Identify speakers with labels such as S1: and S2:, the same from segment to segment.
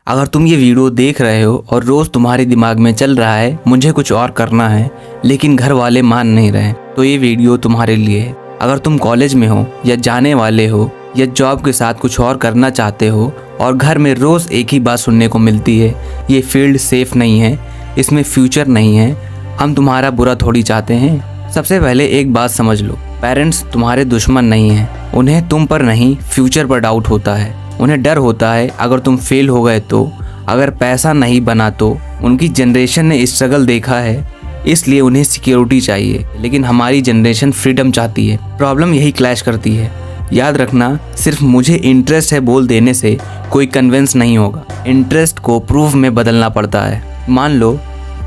S1: अगर तुम ये वीडियो देख रहे हो और रोज़ तुम्हारे दिमाग में चल रहा है मुझे कुछ और करना है लेकिन घर वाले मान नहीं रहे, तो ये वीडियो तुम्हारे लिए है। अगर तुम कॉलेज में हो या जाने वाले हो या जॉब के साथ कुछ और करना चाहते हो और घर में रोज़ एक ही बात सुनने को मिलती है, ये फील्ड सेफ नहीं है, इसमें फ्यूचर नहीं है, हम तुम्हारा बुरा थोड़ी चाहते हैं। सबसे पहले एक बात समझ लो, पेरेंट्स तुम्हारे दुश्मन नहीं हैं। उन्हें तुम पर नहीं फ्यूचर पर डाउट होता है। उन्हें डर होता है अगर तुम फेल हो गए तो, अगर पैसा नहीं बना तो। उनकी जनरेशन ने स्ट्रगल देखा है इसलिए उन्हें सिक्योरिटी चाहिए, लेकिन हमारी जनरेशन फ्रीडम चाहती है। प्रॉब्लम यही क्लैश करती है। याद रखना, सिर्फ मुझे इंटरेस्ट है बोल देने से कोई कन्विंस नहीं होगा। इंटरेस्ट को प्रूफ में बदलना पड़ता है। मान लो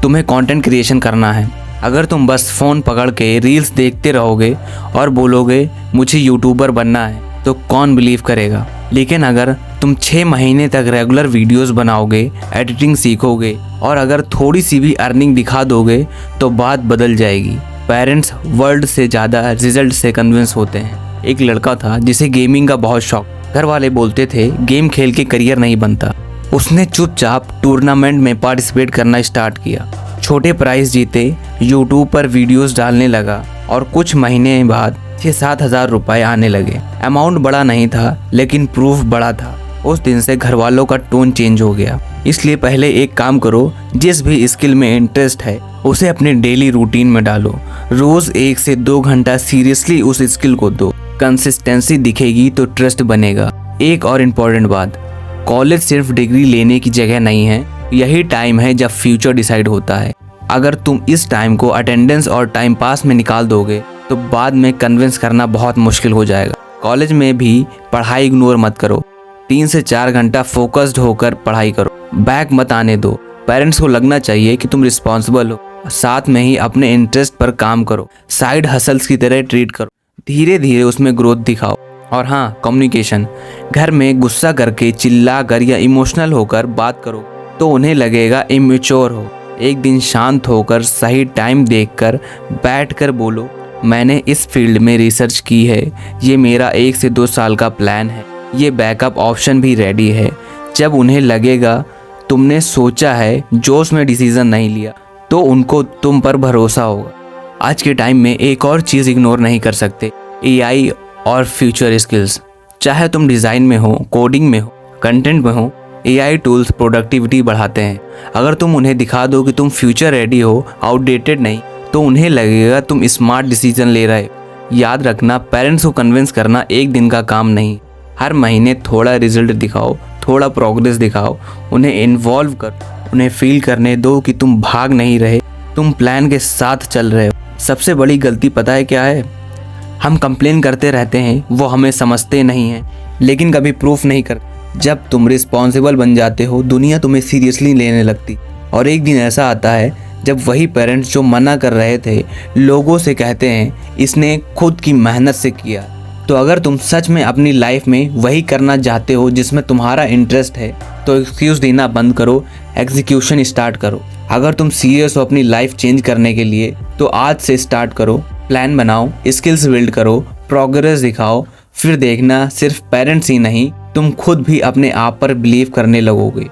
S1: तुम्हें कंटेंट क्रिएशन करना है, अगर तुम बस फ़ोन पकड़ के रील्स देखते रहोगे और बोलोगे मुझे यूट्यूबर बनना है तो कौन बिलीव करेगा। लेकिन अगर तुम 6 महीने तक रेगुलर वीडियोस बनाओगे, एडिटिंग सीखोगे और अगर थोड़ी सी भी अर्निंग दिखा दोगे तो बात बदल जाएगी। पेरेंट्स वर्ल्ड से ज़्यादा रिजल्ट से कन्विंस होते हैं। एक लड़का था जिसे गेमिंग का बहुत शौक। घर वाले बोलते थे गेम खेल के करियर नहीं बनता। उसने चुपचाप टूर्नामेंट में पार्टिसिपेट करना स्टार्ट किया, छोटे प्राइज जीते, यूट्यूब पर वीडियोस डालने लगा और कुछ महीने बाद 6-7 हज़ार रुपये आने लगे। अमाउंट बड़ा नहीं था लेकिन प्रूफ बड़ा था। उस दिन से घर वालों का टोन चेंज हो गया। इसलिए पहले एक काम करो, जिस भी स्किल में इंटरेस्ट है उसे अपने डेली रूटीन में डालो। रोज़ 1 से 2 घंटा सीरियसली उस स्किल को दो। कंसिस्टेंसी दिखेगी तो ट्रस्ट बनेगा। एक और इम्पोर्टेंट बात, कॉलेज सिर्फ डिग्री लेने की जगह नहीं है। यही टाइम है जब फ्यूचर डिसाइड होता है। अगर तुम इस टाइम को अटेंडेंस और टाइम पास में निकाल दोगे तो बाद में कन्विंस करना बहुत मुश्किल हो जाएगा। कॉलेज में भी पढ़ाई इग्नोर मत करो। 3 से 4 घंटा फोकस्ड होकर पढ़ाई करो। बैक मत आने दो। पेरेंट्स को लगना चाहिए कि तुम रिस्पॉन्सिबल हो। साथ में ही अपने इंटरेस्ट पर काम करो। साइड हसल्स की तरह ट्रीट करो। धीरे धीरे उसमें ग्रोथ दिखाओ। और हाँ, कम्युनिकेशन। घर में गुस्सा करके, चिल्ला कर या इमोशनल होकर बात करो तो उन्हें लगेगा इमेच्योर हो। एक दिन शांत होकर सही टाइम देखकर बैठकर बोलो, मैंने इस फील्ड में रिसर्च की है, ये मेरा 1 से 2 साल का प्लान है, ये बैकअप ऑप्शन भी रेडी है। जब उन्हें लगेगा तुमने सोचा है, जोश में डिसीजन नहीं लिया, तो उनको तुम पर भरोसा होगा। आज के टाइम में एक और चीज़ इग्नोर नहीं कर सकते, AI और फ्यूचर स्किल्स। चाहे तुम डिज़ाइन में हो, कोडिंग में हो, कंटेंट में हो, AI टूल्स प्रोडक्टिविटी बढ़ाते हैं। अगर तुम उन्हें दिखा दो कि तुम फ्यूचर रेडी हो, आउटडेटेड नहीं, तो उन्हें लगेगा तुम स्मार्ट डिसीजन ले रहे हो। याद रखना, पेरेंट्स को कन्विंस करना एक दिन का काम नहीं। हर महीने थोड़ा रिजल्ट दिखाओ, थोड़ा प्रोग्रेस दिखाओ, उन्हें इन्वॉल्व करो, उन्हें फील करने दो कि तुम भाग नहीं रहे, तुम प्लान के साथ चल रहे हो। सबसे बड़ी गलती पता है क्या है? हम कंप्लेन करते रहते हैं, वो हमें समझते नहीं हैं, लेकिन कभी प्रूफ नहीं करते। जब तुम रिस्पॉन्सिबल बन जाते हो, दुनिया तुम्हें सीरियसली लेने लगती। और एक दिन ऐसा आता है जब वही पेरेंट्स जो मना कर रहे थे, लोगों से कहते हैं इसने खुद की मेहनत से किया। तो अगर तुम सच में अपनी लाइफ में वही करना चाहते हो जिसमें तुम्हारा इंटरेस्ट है, तो एक्सक्यूज़ देना बंद करो, एग्जीक्यूशन स्टार्ट करो। अगर तुम सीरियस हो अपनी लाइफ चेंज करने के लिए, तो आज से स्टार्ट करो। प्लान बनाओ, स्किल्स बिल्ड करो, प्रोग्रेस दिखाओ। फिर देखना, सिर्फ पेरेंट्स ही नहीं, तुम खुद भी अपने आप पर बिलीव करने लगोगे।